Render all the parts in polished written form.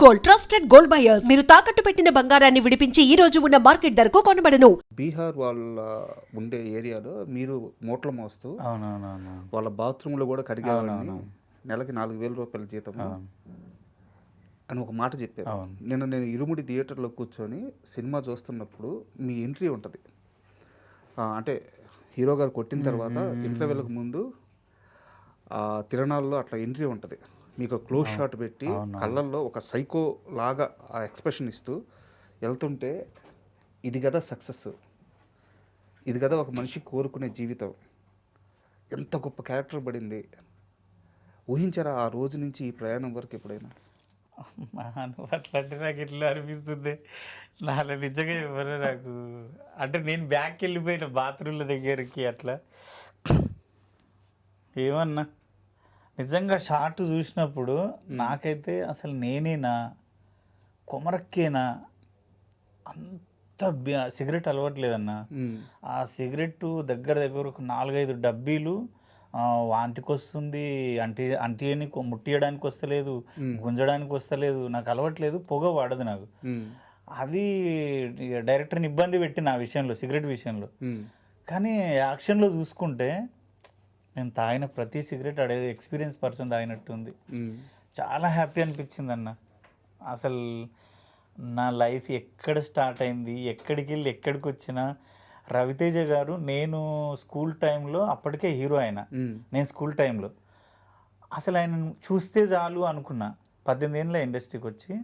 Gold trusted gold buyers మీరు తాకట్టు పెట్టిన బంగారాన్ని విడిపించి ఈ రోజు ఉన్న మార్కెట్ ధరకు కొనబడను. బీహార్ వాళ్ళ ఉండే ఏరియాలో మీరు మూటలు మోస్తూ వాళ్ళ బాత్రూంలో కూడా కడిగేవాడిని, నెలకి 4,000 రూపాయల జీతం అని ఒక మాట చెప్పారు. నేను ఇరుముడి థియేటర్లో కూర్చొని సినిమా చూస్తున్నప్పుడు మీ ఎంట్రీ ఉంటుంది, అంటే హీరో గారు కొట్టిన తర్వాత ఇంటర్వెల్కి ముందు తిరణాల్లో అట్లా ఎంట్రీ ఉంటుంది. మీకు క్లోజ్ షాట్ పెట్టి కళ్ళల్లో ఒక సైకో లాగా ఆ ఎక్స్ప్రెషన్ ఇస్తూ వెళ్తుంటే, ఇది కదా సక్సెస్, ఇది కదా ఒక మనిషి కోరుకునే జీవితం, ఎంత గొప్ప క్యారెక్టర్ పడింది. ఊహించారా ఆ రోజు నుంచి ఈ ప్రయాణం వరకు ఎప్పుడైనా? అట్లాంటి నాకు ఎట్లా అనిపిస్తుంది, నాలో నిజంగా ఎవరు నాకు అంటే నేను బ్యాక్ వెళ్ళిపోయిన బాత్రూమ్ల దగ్గరికి అట్లా ఏమన్నా నిజంగా షార్ట్ చూసినప్పుడు నాకైతే అసలు నేనేనా కొమరక్కేనా అంత సిగరెట్ అలవట్లేదన్నా. ఆ సిగరెట్ దగ్గర ఒక 4-5 డబ్బీలు వాంతికి వస్తుంది, అంటిని ముట్టియడానికి వస్తలేదు, గుంజడానికి వస్తలేదు, నాకు అలవట్లేదు, పొగ వాడదు నాకు. అది డైరెక్టర్ని ఇబ్బంది పెట్టి నా విషయంలో, సిగరెట్ విషయంలో. కానీ యాక్షన్లో చూసుకుంటే నేను తాగిన ప్రతి సిగరెట్ అడేది ఎక్స్పీరియన్స్ పర్సన్ తాగినట్టు ఉంది. చాలా హ్యాపీ అనిపించింది అన్న. అసలు నా లైఫ్ ఎక్కడ స్టార్ట్ అయింది, ఎక్కడికి వెళ్ళి ఎక్కడికి వచ్చినా రవితేజ గారు, నేను స్కూల్ టైంలో అప్పటికే హీరో ఆయన, నేను స్కూల్ టైంలో అసలు ఆయన చూస్తే చాలు అనుకున్నా. 18 ఏళ్ళ ఇండస్ట్రీకి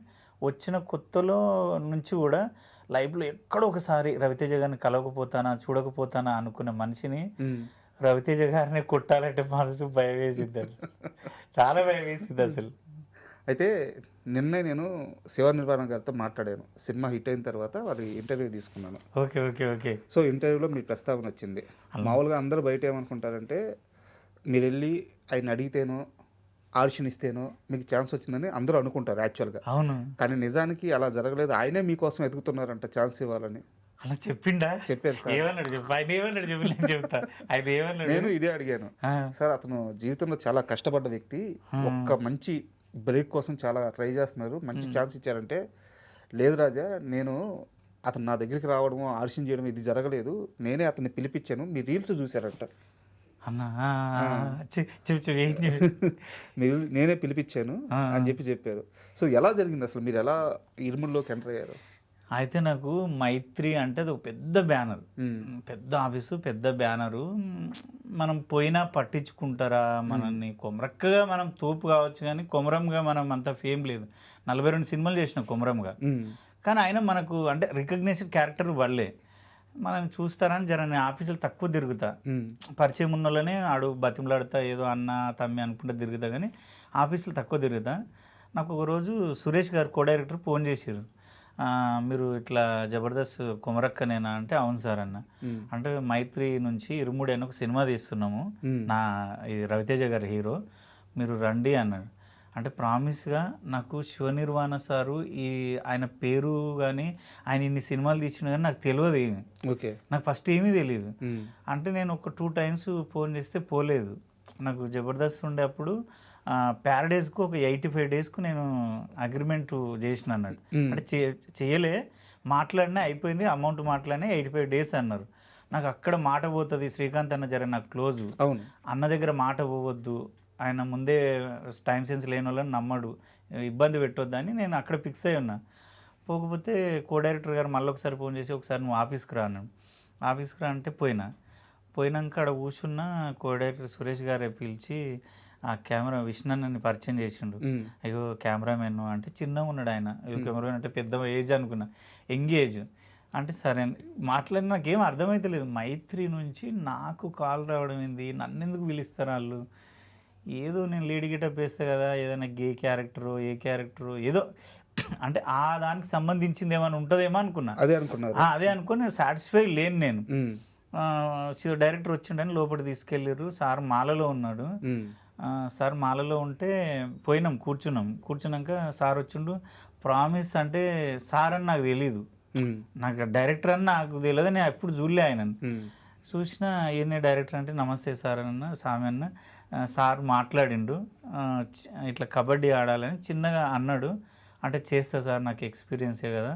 వచ్చిన కొత్తలో నుంచి కూడా లైఫ్లో ఎక్కడో ఒకసారి రవితేజ గారిని కలవకపోతానా, చూడకపోతానా అనుకున్న మనిషిని రవితేజ గారిని కొట్టాలంటే మనసు భయం వేసింది, చాలా భయం వేసింది అసలు. అయితే నిన్నే నేను శివ నిర్వాణ గారితో మాట్లాడాను, సినిమా హిట్ అయిన తర్వాత వారి ఇంటర్వ్యూ తీసుకున్నాను. Okay okay okay. సో ఇంటర్వ్యూలో మీ ప్రస్తావన వచ్చింది. మామూలుగా అందరూ బయట ఏమనుకుంటారంటే, మీరు వెళ్ళి ఆయన అడిగితేనో ఆడిషన్ ఇస్తేనో మీకు ఛాన్స్ వచ్చిందని అందరూ అనుకుంటారు యాక్చువల్గా. అవును, కానీ నిజానికి అలా జరగలేదు. ఆయనే మీకోసం ఎదుగుతున్నారంట ఛాన్స్ ఇవ్వాలని. అలా చెప్పిండా? చెప్పారు సార్. ఏమన్నాడు చెప్పు, ఆయన ఏమన్నాడు చెప్పు, నేను చెప్తా. ఆయన ఏమన్నాడు? నేను ఇదే అడిగాను సార్, అతను జీవితంలో చాలా కష్టపడ్డ వ్యక్తి, ఒక్క మంచి బ్రేక్ కోసం చాలా ట్రై చేస్తున్నారు, మంచి ఛాన్స్ ఇచ్చారంటే, లేదు రాజా, నేను అతను నా దగ్గరికి రావడము ఆడిషన్ చేయడం ఇది జరగలేదు, నేనే అతన్ని పిలిపించాను, మీ రీల్స్ చూశారంట అన్నా. నేనే పిలిపించాను అని చెప్పారు. సో ఎలా జరిగింది అసలు, మీరు ఎలా ఇరుముల్లోకి ఎంటర్ అయ్యారు? అయితే నాకు మైత్రి అంటే అది ఒక పెద్ద బ్యానర్, పెద్ద ఆఫీసు, పెద్ద బ్యానరు. మనం పోయినా పట్టించుకుంటారా మనల్ని? కొమరక్కగా మనం తోపు కావచ్చు, కానీ కొమరంగా మనం అంత ఫేమ్ లేదు. 42 సినిమాలు చేసిన కొమరంగా, కానీ ఆయన మనకు అంటే రికగ్నేషన్ క్యారెక్టర్ వాళ్ళే మనం చూస్తారని జర నేను ఆఫీసులు తక్కువ తిరుగుతా, పరిచయం ఉన్న వాళ్ళనే ఆడు బతిమలాడుతా, ఏదో అన్న తమ్మి అనుకుంటా తిరుగుతా, కానీ ఆఫీసులు తక్కువ తిరుగుతా. నాకు ఒకరోజు సురేష్ గారు కో డైరెక్టర్ ఫోన్ చేశారు, మీరు ఇట్లా జబర్దస్త్ కొమరక్కనేనా అంటే, అవును సార్ అన్న. అంటే మైత్రి నుంచి ఇరుముడి అని ఒక సినిమా తీస్తున్నాము, నా రవితేజ గారి హీరో, మీరు రండి అన్నాడు. అంటే ప్రామిస్గా నాకు శివ నిర్వాణ సారు ఆయన పేరు కానీ ఆయన ఇన్ని సినిమాలు తీసిన కానీ నాకు తెలియదు ఏమి. ఓకే, నాకు ఫస్ట్ ఏమీ తెలియదు. అంటే నేను ఒక 2 టైమ్స్ ఫోన్ చేస్తే పోలేదు. నాకు జబర్దస్త్ ఉండే అప్పుడు ప్యారడైజ్కు ఒక 85 డేస్కు నేను అగ్రిమెంట్ చేసిన అన్నాడు. అంటే చేయలే, మాట్లాడినా అయిపోయింది, అమౌంట్ మాట్లాడినా 85 డేస్ అన్నారు. నాకు అక్కడ మాట పోతుంది, శ్రీకాంత్ అన్న జర నాకు క్లోజు, అన్న దగ్గర మాట పోవద్దు, ఆయన ముందే టైం సెన్స్ లేని వాళ్ళని నమ్మడు, ఇబ్బంది పెట్టొద్దని నేను అక్కడ ఫిక్స్ అయి ఉన్నా. పోకపోతే కో డైరెక్టర్ గారు మళ్ళీ ఒకసారి ఫోన్ చేసి, ఒకసారి నువ్వు ఆఫీస్కి రా అన్నాడు. ఆఫీస్కి రా అంటే పోయినాక అక్కడ కూర్చున్న కో డైరెక్టర్ సురేష్ గారే పిలిచి ఆ కెమెరా విష్ణుని పరిచయం చేసిండు. అయ్యో కెమెరామెన్ అంటే చిన్నగా ఉన్నాడు ఆయన, అయ్యో కెమెరామెన్ అంటే పెద్ద ఏజ్ అనుకున్నా, యంగ్ ఏజ్. అంటే సరే మాట్లాడి నాకేం అర్థమైతే మైత్రి నుంచి నాకు కాల్ రావడం ఏంది, నన్ను ఎందుకు పిలుస్తారు వాళ్ళు, ఏదో నేను లీడ్ గిటప్ వేస్తే కదా, ఏదైనా గే క్యారెక్టరు ఏ క్యారెక్టరు ఏదో అంటే ఆ దానికి సంబంధించింది ఏమైనా ఉంటుందేమో అనుకున్నా. అదే అనుకుని సాటిస్ఫై లేను నేను. డైరెక్టర్ వచ్చిండని లోపల తీసుకెళ్ళారు, సార్ మాలలో ఉన్నాడు. సార్ మాలలో ఉంటే పోయినాం, కూర్చున్నాక సార్ వచ్చిండు. ప్రామిస్ అంటే సార్ అని నాకు తెలీదు, నాకు డైరెక్టర్ అని నాకు తెలియదు, నేను ఎప్పుడు చూడలే ఆయనను. చూసిన ఈయనే డైరెక్టర్ అంటే, నమస్తే సార్ అన్న, సామి అన్న. సార్ మాట్లాడిండు, ఇట్లా కబడ్డీ ఆడాలని చిన్నగా అన్నాడు. అంటే చేస్తా సార్, నాకు ఎక్స్పీరియన్సే కదా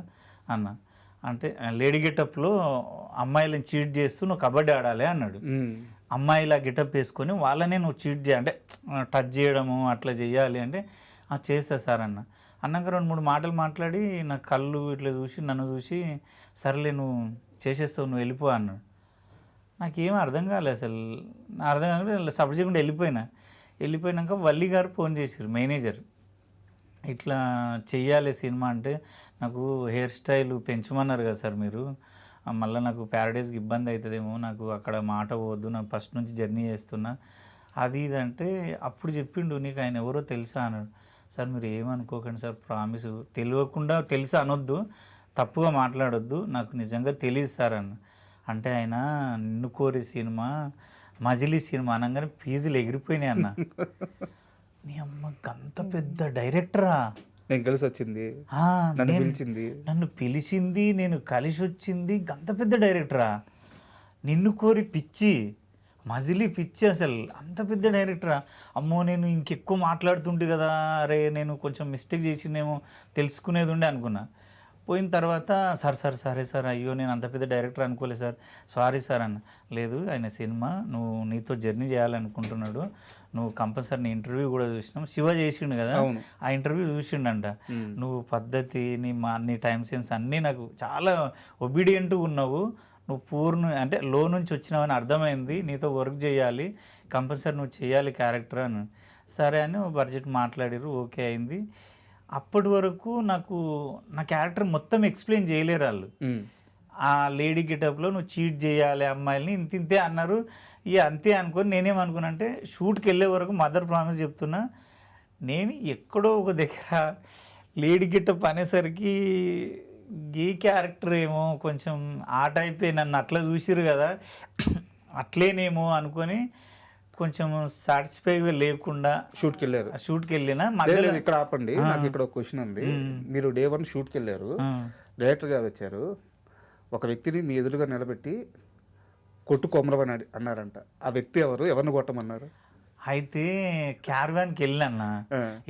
అన్న. అంటే లేడీ గెటప్లో అమ్మాయిలను చీట్ చేస్తూ నువ్వు కబడ్డీ ఆడాలి అన్నాడు. అమ్మాయిలా గెటప్ వేసుకొని వాళ్ళనే నువ్వు చీట్ అంటే టచ్ చేయడము అట్లా చేయాలి అంటే చేస్తా సార్ అన్న. అన్నాక 2-3 మాటలు మాట్లాడి నా కళ్ళు ఇట్లా చూసి నన్ను చూసి సర్లే నువ్వు చేసేస్తావు, నువ్వు వెళ్ళిపో అన్నాడు. నాకేం అర్థం కాలేదు అసలు, అర్థం కాలేదు, సపోర్ట్ చేయకుండా వెళ్ళిపోయినాక వల్లి గారు ఫోన్ చేశారు, మేనేజర్, ఇట్లా చెయ్యాలి సినిమా అంటే నాకు హెయిర్ స్టైల్ పెంచమన్నారు కదా సార్ మీరు, మళ్ళీ నాకు ప్యారడైజ్కి ఇబ్బంది అవుతుందేమో, నాకు అక్కడ మాట పోవద్దు, నాకు ఫస్ట్ నుంచి జర్నీ చేస్తున్నా అది ఇది అంటే అప్పుడు చెప్పిండు, నీకు ఆయన ఎవరో తెలుసా అన్నాడు. సార్ మీరు ఏమనుకోకండి సార్, ప్రామిస్, తెలియకుండా తెలుసా అనొద్దు, తప్పుగా మాట్లాడొద్దు, నాకు నిజంగా తెలియదు సార్ అన్న. అంటే ఆయన నిన్ను కోరి సినిమా మజిలీ సినిమా అనగానే ఫీజులు ఎగిరిపోయినాయి అన్న. నీ అమ్మ అంత పెద్ద డైరెక్టరా, నేను కలిసి వచ్చింది, నన్ను పిలిచింది, నేను కలిసి వచ్చింది, అంత పెద్ద డైరెక్టరా, నిన్ను కోరి పిచ్చి మజిలీ పిచ్చి, అసలు అంత పెద్ద డైరెక్టరా. అమ్మో నేను ఇంకెక్కువ మాట్లాడుతుంటే కదా, అరే నేను కొంచెం మిస్టేక్ చేసిందేమో తెలుసుకునేది ఉండే అనుకున్నా. పోయిన తర్వాత సరే సార్ అయ్యో నేను అంత పెద్ద డైరెక్టర్ అనుకోలేదు సార్, సారీ సార్ అన్న. లేదు ఆయన సినిమా నువ్వు నీతో జర్నీ చేయాలనుకుంటున్నాడు, నువ్వు కంపల్సరీ నీ ఇంటర్వ్యూ కూడా చూసినాం, శివ చేసిండు కదా ఆ ఇంటర్వ్యూ చూసిండంట, నువ్వు పద్ధతి నీ టైం సెన్స్ అన్నీ నాకు చాలా ఒబీడియంట్గా ఉన్నావు, నువ్వు అంటే లో నుంచి వచ్చినావని అర్థమైంది, నీతో వర్క్ చేయాలి, కంపల్సరీ నువ్వు చేయాలి క్యారెక్టర్ అని. సరే అని బడ్జెట్ మాట్లాడారు, ఓకే అయింది. అప్పటి వరకు నాకు నా క్యారెక్టర్ మొత్తం ఎక్స్ప్లెయిన్ చేయలేరు వాళ్ళు. ఆ లేడీ గెటప్లో నువ్వు చీట్ చేయాలి అమ్మాయిల్ని ఇంతే అన్నారు. ఇక అంతే అనుకొని నేనేమనుకున్నా అంటే షూట్కి వెళ్ళే వరకు మదర్ ప్రామిస్ చెప్తున్నా, నేను ఎక్కడో ఒక దగ్గర లేడీ గెటప్ అనేసరికి గే క్యారెక్టర్ ఏమో కొంచెం ఆ టైపే, నన్ను అట్లా చూసిరు కదా అట్లేనేమో అనుకొని కొంచెం సాటిస్ఫైగా లేకుండా షూట్కి వెళ్ళినా మధ్యలో. ఇక్కడ ఆపండి, నాకు ఇక్కడ ఒక క్వశ్చన్ ఉంది. మీరు డే 1 షూట్కి వెళ్ళారు, డైరెక్టర్ గారు వచ్చారు, ఒక వ్యక్తిని మీ ఎదురుగా నిలబెట్టి కొట్టు కొమరవని అన్నారంట. ఆ వ్యక్తి ఎవరిని కొట్టమన్నారు? అయితే క్యారవాన్కి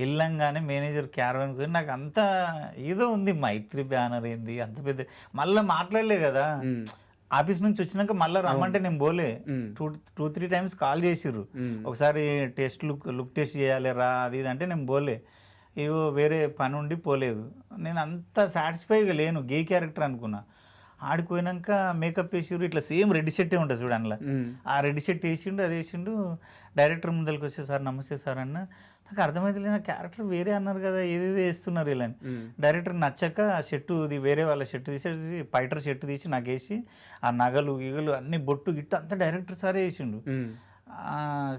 వెళ్ళంగానే మేనేజర్ క్యారవాన్కి వెళ్ళి నాకు అంత ఏదో ఉంది, మైత్రి బ్యానర్ ఏంది అంత పెద్ద, మళ్ళీ మాట్లాడలే కదా, ఆఫీస్ నుంచి వచ్చినాక మళ్ళీ రమ్మంటే నేను పోలే, 2-3 టైమ్స్ కాల్ చేసిర్రు, ఒకసారి లుక్ టెస్ట్ చేయాలి రా అది ఇది అంటే నేను పోలే, ఏవో వేరే పని ఉండి పోలేదు. నేను అంత సాటిస్ఫైగా లేను, గే క్యారెక్టర్ అనుకున్నా. ఆడిపోయినాక మేకప్ వేసిర్రు, ఇట్లా సేమ్ రెడ్ షర్టే ఉంటుంది చూడు అందులో, ఆ రెడ్ షర్ట్ వేసిండు, అది వేసిండు. డైరెక్టర్ ముందరికి వచ్చే సార్ నమస్తే సార్ అన్న, నాకు అర్థమైతే నా క్యారెక్టర్ వేరే అన్నారు కదా, ఏదేదో వేస్తున్నారు ఇలా అని. డైరెక్టర్ నచ్చక ఆ షర్టు వేరే వాళ్ళ షర్టు తీసేసి పైటర్ షర్టు తీసి నాకు వేసి ఆ నగలు గిగలు అన్ని బొట్టు గిట్టు అంతా డైరెక్టర్ సారే వేసిండు,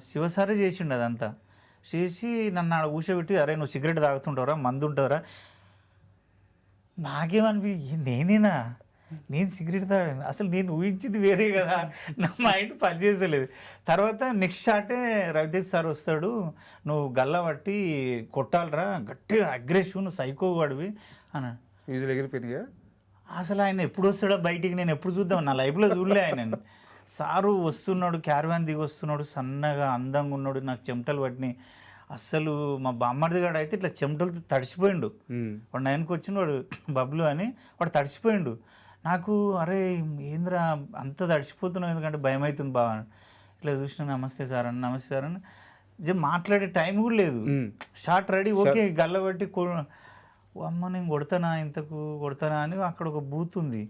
శివ సారే చేసిండు. అదంతా చేసి నన్ను ఆడ కూర్చోబెట్టి, అరే నువ్వు సిగరెట్ తాగుతుంటారా, మందు ఉంటుందా, నాకేమనిపి నేనేనా, నేను సిగరెట్ తాగాను, అసలు నేను ఊహించింది వేరే కదా, నా మైండ్ పనిచేసలేదు. తర్వాత నెక్స్ట్ షాటే రవితేజ్ సార్ వస్తాడు, నువ్వు గల్ల పట్టి కొట్టాలరా, గట్టిగా అగ్రెసివ్, నువ్వు సైకో వాడివి అన్నాడు. ఎగిరిపోయినాయా అసలు ఆయన ఎప్పుడు వస్తాడో బయటికి, నేను ఎప్పుడు చూద్దాం, నా లైఫ్లో చూడలే ఆయన. సారు వస్తున్నాడు, క్యారవాన్ దిగి వస్తున్నాడు, సన్నగా అందంగా ఉన్నాడు, నాకు చెమటలు పట్టినాయి. అస్సలు మా బామ్మర్ది గాడు అయితే ఇట్లా చెమటలతో తడిసిపోయిండు, వాడు 9కి వచ్చిన వాడు బబ్లు అని, వాడు తడిసిపోయిండు. నాకు అరే ఏంద్రా అంత తడిసిపోతున్నావు, ఎందుకంటే భయం అవుతుంది బావ. ఇట్లా చూసిన నమస్తే సార్ అని మాట్లాడే టైం కూడా లేదు, షార్ట్ రెడీ, ఓకే గల్లబట్టి అమ్మ నేను కొడతానా అని అక్కడ ఒక బూత్ ఉంది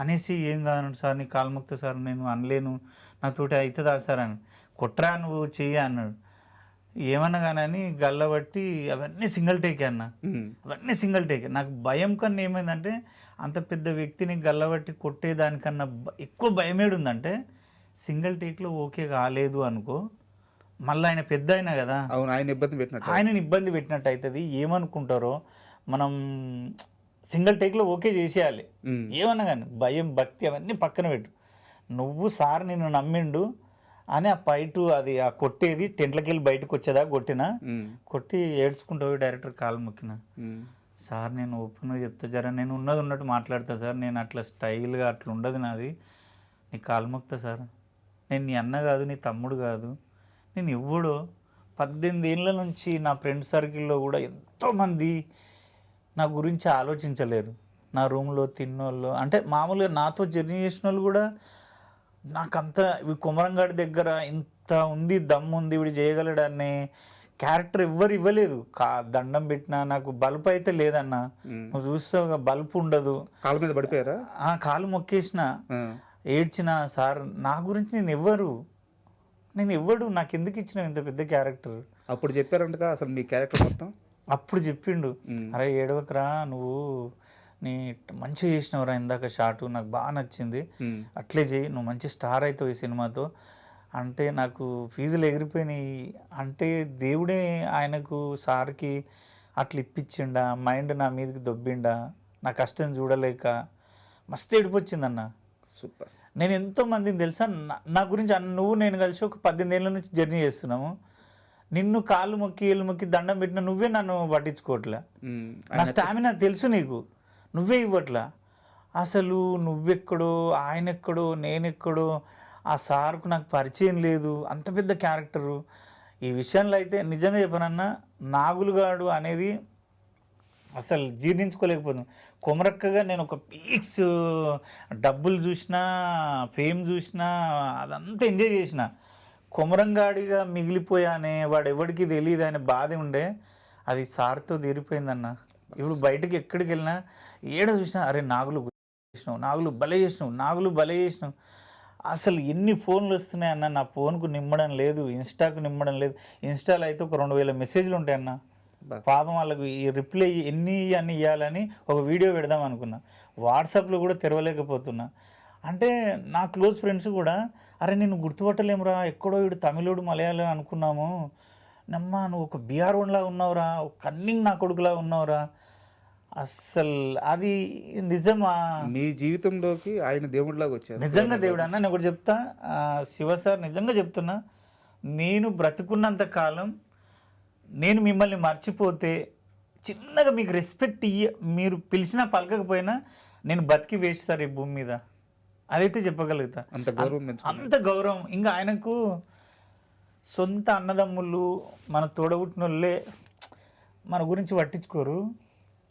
అనేసి, ఏం కాదన్నాడు సార్, నీ కాల్ముక్త సార్, నేను అనలేను, నాతోటి అవుతుందా సార్ అని, కొట్రా నువ్వు చెయ్యి అన్నాడు. ఏమన్నా కానీ గల్లబట్టి అవన్నీ సింగిల్ టేకే అన్న, అవన్నీ సింగిల్ టేకే. నాకు భయం కన్నా ఏమైందంటే, అంత పెద్ద వ్యక్తిని గల్లబట్టి కొట్టేదానికన్నా ఎక్కువ భయమేడు ఉందంటే, సింగిల్ టేక్లో ఓకే కాలేదు అనుకో, మళ్ళీ ఆయన పెద్ద అయినా కదా, ఆయనని ఇబ్బంది పెట్టినట్టు అవుతుంది. ఏమనుకుంటారో మనం సింగిల్ టేక్లో ఓకే చేసేయాలి, ఏమన్నా కానీ భయం భక్తి అవన్నీ పక్కన పెట్టు. నువ్వు సార్ నిన్ను నమ్మిండు అని ఆ పైటు అది ఆ కొట్టేది టెంట్లకి వెళ్ళి బయటకు వచ్చేదా కొట్టి ఏడ్చుకుంటావు డైరెక్టర్ కాలు మొక్కిన, సార్ నేను ఓపెన్గా చెప్తా, జరా నేను ఉన్నట్టు మాట్లాడతా సార్, నేను అట్లా స్టైల్గా అట్లా ఉండదు నాది, నీ కాలు మొక్తా సార్, నేను నీ అన్న కాదు, నీ తమ్ముడు కాదు, నేను ఎవ్వడో 18 ఏళ్ళ నుంచి నా ఫ్రెండ్ సర్కిల్లో కూడా ఎంతోమంది నా గురించి ఆలోచించలేరు. నా రూమ్లో తిన్నోళ్ళు అంటే మామూలుగా నాతో జర్నీ చేసిన వాళ్ళు కూడా నాకంత కొమరంగాడి దగ్గర ఇంత ఉంది, దమ్ము ఉంది, వీడు చేయగలడనే క్యారెక్టర్ ఎవ్వరు ఇవ్వలేదు. దండం పెట్టినా నాకు బల్బ్ అయితే లేదన్న. నువ్వు చూస్తావు బల్బ్ ఉండదు. కాళ్ళ మీద పడిపోయారా? కాలు మొక్కేసిన, ఏడ్చిన. సార్ నా గురించి నేను ఎవ్వడు నాకు ఎందుకు ఇచ్చినావు ఇంత పెద్ద క్యారెక్టర్? అప్పుడు చెప్పారంట అసలు మీ క్యారెక్టర్ మొత్తం. అప్పుడు చెప్పిండు, అరే ఏడవకరా నువ్వు, నీ మంచిగా చేసినవరా ఇందాక షాటు, నాకు బాగా నచ్చింది, అట్లే చేయి, నువ్వు మంచి స్టార్ అవుతావు ఈ సినిమాతో అంటే. నాకు ఫీజులు ఎగిరిపోయినాయి. అంటే దేవుడే ఆయనకు సార్కి అట్లా ఇప్పించిండా, మైండ్ నా మీదకి దొబ్బిండా, నా కష్టం చూడలేక మస్తు ఏడిపొచ్చిందన్న. సూపర్. నేను ఎంతోమందిని తెలుసా నా గురించి నువ్వు నేను కలిసి ఒక 18 ఏళ్ళ నుంచి జర్నీ చేస్తున్నాము. నిన్ను కాళ్ళు మొక్కి ఏళ్ళు మొక్కి దండం పెట్టిన నువ్వే నన్ను పట్టించుకోవట్లే. నా స్టామినా తెలుసు నీకు, నువ్వే ఇవ్వట్లా. అసలు నువ్వెక్కడో ఆయన ఎక్కడో నేనెక్కడో, ఆ సార్కు నాకు పరిచయం లేదు, అంత పెద్ద క్యారెక్టరు. ఈ విషయంలో అయితే నిజంగా చెప్పనన్నా నాగులుగాడు అనేది అసలు జీర్ణించుకోలేకపోతున్నాను. కొమరక్కగా నేను ఒక పీక్స్ డబ్బులు చూసినా, ఫేమ్ చూసినా, అదంతా ఎంజాయ్ చేసిన. కొమరంగాడిగా మిగిలిపోయానే, వాడు ఎవరికి తెలియదు అనే బాధ ఉండే, అది సార్తో తీరిపోయిందన్న. ఇప్పుడు బయటకు ఎక్కడికి వెళ్ళినా ఏడ చూసినా అరే నాగులు చేసినావు, నాగులు భలే చేసినావు, నాగులు భలే చేసినావు. అసలు ఎన్ని ఫోన్లు వస్తున్నాయన్న, నా ఫోన్కు నిమ్మడం లేదు, ఇన్స్టాకు నిమ్మడం లేదు. ఇన్స్టాలో అయితే ఒక 2000 మెసేజ్లు ఉంటాయన్న. పాపం వాళ్ళకు ఈ రిప్లై అన్నీ ఇవ్వాలని ఒక వీడియో పెడదాం అనుకున్నా, వాట్సాప్లో కూడా తెరవలేకపోతున్నా. అంటే నా క్లోజ్ ఫ్రెండ్స్ కూడా అరే నేను గుర్తుపట్టలేమురా, ఎక్కడో వీడు తమిళోడు మలయాళం అనుకున్నాము, నమ్మా నువ్వు ఒక బీఆర్ వన్లా ఉన్నావురా, ఒక కన్నింగ్ నా కొడుకులా ఉన్నావురా. అస్సలు అది నిజమా? మీ జీవితంలోకి ఆయన దేవుడిలాగా వచ్చారు. నిజంగా దేవుడు అన్న. నేను ఒకటి చెప్తా శివ సార్, నిజంగా చెప్తున్నా, నేను బ్రతుకున్నంత కాలం నేను మిమ్మల్ని మర్చిపోతే చిన్నగా మీకు రెస్పెక్ట్ మీరు పిలిచినా పలకకపోయినా నేను బతికి వేస్ట్ సార్ ఈ భూమి మీద, అదైతే చెప్పగలుగుతా. అంత గౌరవం. ఇంకా ఆయనకు సొంత అన్నదమ్ములు మన తోడబుట్టిన వాళ్ళే మన గురించి పట్టించుకోరు.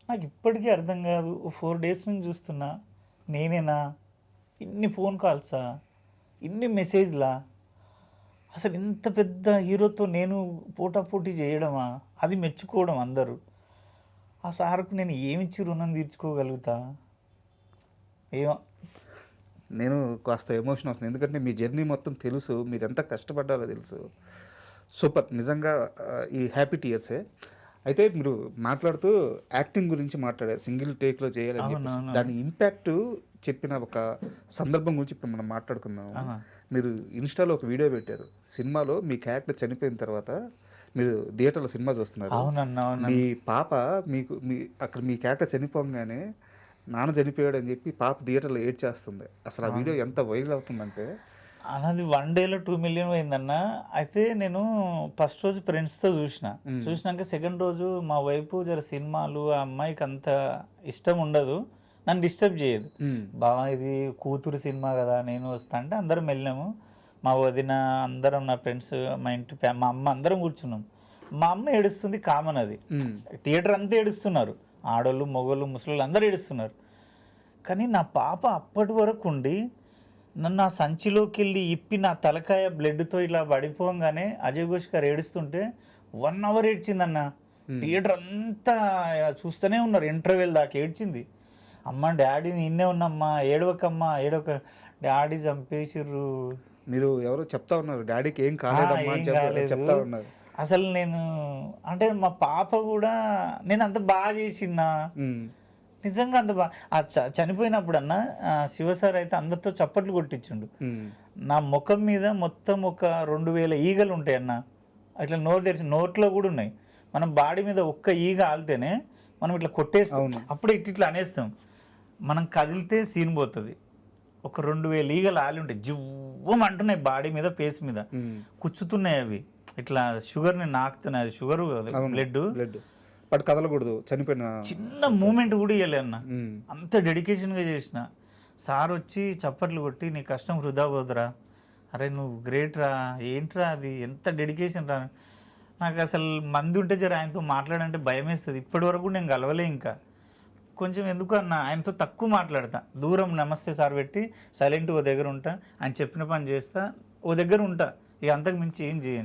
నాకు ఇప్పటికీ అర్థం కాదు. 4 days నుంచి చూస్తున్నా, నేనేనా ఇన్ని ఫోన్ కాల్సా, ఇన్ని మెసేజ్లా, అసలు ఇంత పెద్ద హీరోతో నేను పోటాపోటీ చేయడమా, అది మెచ్చుకోవడం అందరూ. ఆ సార్కు నేను ఏమిచ్చి రుణం తీర్చుకోగలుగుతా? ఏమో నేను కాస్త ఎమోషన్ అవుతుంది, ఎందుకంటే మీ జర్నీ మొత్తం తెలుసు, మీరు ఎంత కష్టపడ్డారో తెలుసు. సూపర్. నిజంగా ఈ హ్యాపీ టీయర్సే. అయితే మీరు మాట్లాడుతూ యాక్టింగ్ గురించి మాట్లాడారు, సింగిల్ టేక్లో చేయాలని చెప్పేసి. దాని ఇంపాక్ట్ చెప్పిన ఒక సందర్భం గురించి ఇప్పుడు మనం మాట్లాడుకుందాం. మీరు ఇన్స్టాలో ఒక వీడియో పెట్టారు, సినిమాలో మీ క్యారెక్టర్ చనిపోయిన తర్వాత మీరు థియేటర్లో సినిమా చూస్తున్నారు. మీ పాప అక్కడ మీ క్యారెక్టర్ చనిపోగానే నాన్న చనిపోయాడు అని చెప్పి పాప థియేటర్లో ఏడ్ చేస్తుంది. అసలు ఆ వీడియో ఎంత వైరల్ అవుతుందంటే, అన్నది 1 dayలో 2 million పోయిందన్న. అయితే నేను ఫస్ట్ రోజు ఫ్రెండ్స్తో చూసినాక సెకండ్ రోజు మా వైపు జర సినిమాలు ఆ అమ్మాయికి అంత ఇష్టం ఉండదు, నన్ను డిస్టర్బ్ చేయదు. బాగా ఇది కూతురు సినిమా కదా నేను వస్తా అంటే అందరం వెళ్ళినాము. మా వదిన అందరం, నా ఫ్రెండ్స్, మా ఇంటి మా అమ్మ అందరం కూర్చున్నాం. మా అమ్మ ఏడుస్తుంది, కామన్ అది. థియేటర్ అంతా ఏడుస్తున్నారు, ఆడోళ్ళు మగోళ్ళు ముసలోళ్ళు అందరూ ఏడుస్తున్నారు. కానీ నా పాప అప్పటి వరకు ఉండి నన్ను ఆ సంచిలోకి వెళ్ళి ఇప్పి నా తలకాయ బ్లడ్తో ఇలా పడిపోగానే అజయ్ ఘోష్ గారు ఏడుస్తుంటే 1 hour ఏడ్చిందన్న. థియేటర్ అంతా చూస్తూనే ఉన్నారు, ఇంటర్వెల్ దాకా ఏడ్చింది. అమ్మ డాడీ నిన్నే ఉన్నమ్మా, ఏడవకమ్మా ఏడవక, డాడీ చంపేసిర్రు. మీరు ఎవరో చెప్తా ఉన్నారు డాడీకి ఏం కాలేదమ్మా అని చెప్తా ఉన్నారు. అసలు నేను అంటే మా పాప కూడా నేను అంత బాగా చేసినా, నిజంగా అంత బాగా చనిపోయినప్పుడు అన్న శివసార్ అయితే అందరితో చప్పట్లు కొట్టించిండు. నా ముఖం మీద మొత్తం ఒక 2000 ఈగలు ఉంటాయి అన్న, అట్లా నోరు తెరిచి, నోట్లో కూడా ఉన్నాయి. మనం బాడీ మీద ఒక్క ఈగ ఆలితేనే మనం ఇట్లా కొట్టేస్తాం, అప్పుడే ఇట్లా అనేస్తాం. మనం కదిలితే సీన్ పోతుంది. ఒక 2000 ఈగలు ఆలి ఉంటాయి, జువ్వం అంటున్నాయి బాడీ మీద, ఫేస్ మీద కూర్చుతున్నాయి. అవి ఇట్లా షుగర్ని నాకుతున్నాయి, షుగర్ బ్లడ్ బట్ కదలకూడదు, చనిపోయిన చిన్న మూమెంట్ కూడా ఇవ్వలే అన్న. అంత డెడికేషన్గా చేసిన. సార్ వచ్చి చప్పట్లు కొట్టి నీ కష్టం వృధా పోదురా, అరే నువ్వు గ్రేట్ రా, ఏంట్రా అది ఎంత డెడికేషన్ రా. నాకు అసలు మంది ఉంటే జర ఆయనతో మాట్లాడంటే భయం వేస్తుంది. ఇప్పటి వరకు నేను కలవలే ఇంకా. కొంచెం ఎందుకు అన్న ఆయనతో తక్కువ మాట్లాడతా, దూరం నమస్తే సార్ పెట్టి సైలెంట్ ఓ దగ్గర ఉంటా, ఆయన చెప్పిన పని చేస్తా, ఓ దగ్గర ఉంటా, ఇక అంతకు మించి ఏం చేయను.